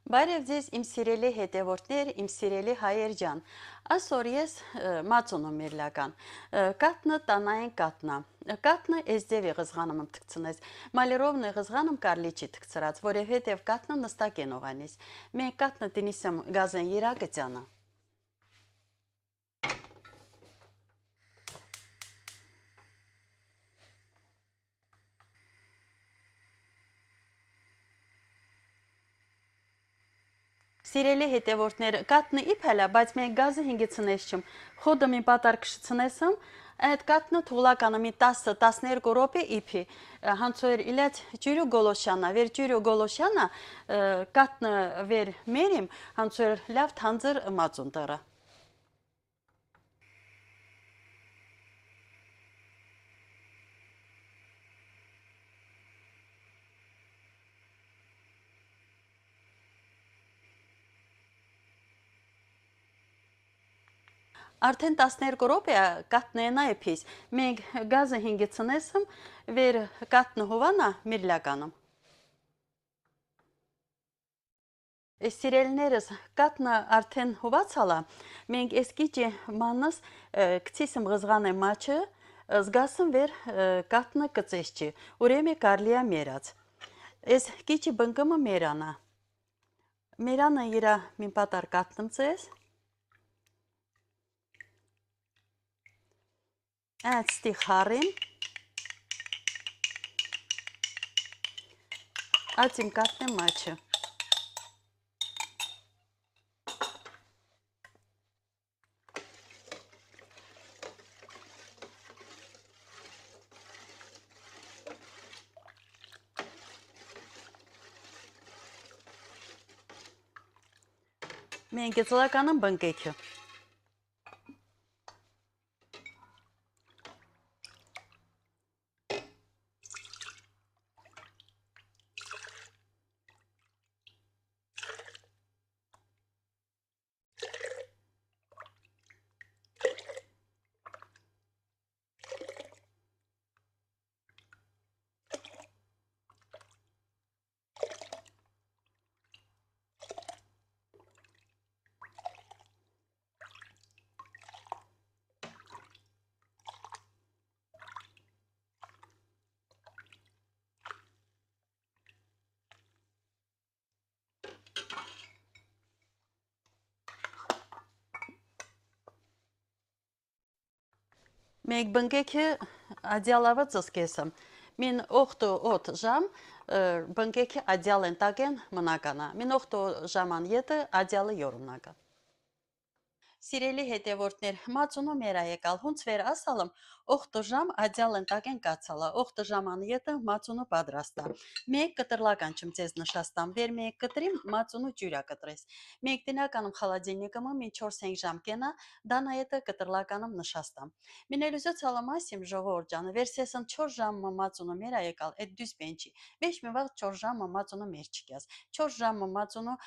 Բարև ձեզ իմ սիրելի հետևորդներ, իմ սիրելի հայեր ջան։ Այսօր ես մածունում միրլական։ Կատնը տանային կատնա։ Կատնը այս ձևի ղզղանում թքցնես։ Մալերովն ղզղանում կարլիչի թքցրած, որովհետև կատնը նստակ են օղանիս։ Մենք կատնը տնիսեմ գազեն երակցյանը։ Սիրելի հետևորդներ, կատնը իփելա, բայց մենք գազը հինգեցնես չմ։ Խոդը մի պատար կշցնեսում, այդ կատնը թուլականը մի 10-12 րոպե իփի։ Հանցոր իլած ջյուրու գոլոշանա, վեր ջյուրու գոլոշանա, կատնը վեր մերիմ, հանցոր լավ թանձր մածուն տրա։ Արդեն 12 րոպե կատնենա էփիս։ Մենք գազը հինգեցնեսում, վեր կատնը հովանա միրլականում։ Սիրելիներս, կատնը արդեն հովացալա, մենք էսկիճի մաննս կցիսմ ղզղան է մաչը, զգասım վեր կատնը կծեսչի, ուրեմի կարլիա մերած։ Ես կիճի բնկումը մերանա։ Մերանը իրա մին պատար կատնım ծես, այցտի խարին, ածիմ կատնը մաչը։ Մենք եծլականım բնկեքը։ Մենք բնկեքը ադյալավը ծսկեսım։ Մին օխտո օտ ժամ բնկեքը ադյալ են տագեն մնականա։ Մին օխտո ժաման ետը ադյալը յորումնական։ Սիրելի հետևորդներ, մածունու մեր եկալ հունց վեր ասալım, օխտը ժամ ադյալ ընտակեն կացալա, օխտը ժաման ետը մածունու պատրաստա։ Մեկ կտրլական չմ ձեզ նշաստան, վեր մեկ կտրիմ մածունու ջյուրա կտրես։ Մեկ տնականում խալադինիկը մի 4-5 ժամ կենա, դանա ետը կտրլականում նշաստամ։ Մինելուզոց հալամասիմ ժողովուրդ ջանը, վերսեսն 4 ժամ մածունու մեր եկալ, այդ դյուս բենչի։ Վեշ մի վաղ 4 ժամ մածունու մեր չկյաս։ 4 ժամ մածունու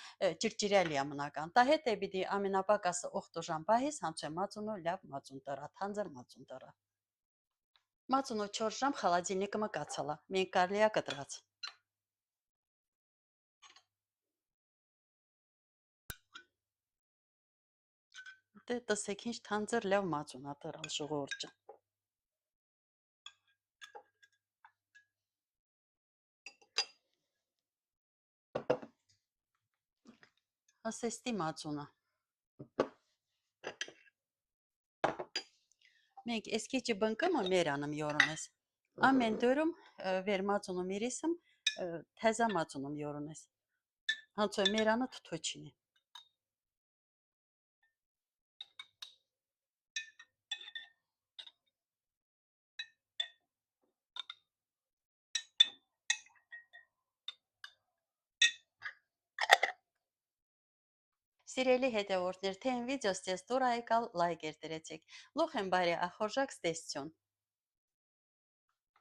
ճիրճիրալիա մնական։ Դա հետ է բիդի ամենապակասը օխտո ժամ պահիս հանցե մածունու լավ մածուն տրա, թանձր մածուն տրա։ Մածունու 4 ժամ խալադինիկը մկացալա, մենք կարլիա կտրած։ Դե տսեք ինչ թանձր լավ մածունա տրալ ժողովուրդ ջան։ Ասեստի մածունը։ Մենք էսկիճի բնկումը մերանım յորունես։ Ամեն դորում վեր մածունու միրիսım թեզա մածունum յորունես։ Հանցո մերանը թթոչինի։ Սիրելի հետևորդներ, թե են վիդեոս ձեզ դուր եկալ լայք երդրեցիք։ Լուխ եմ բարի ախորժակ ստեսություն։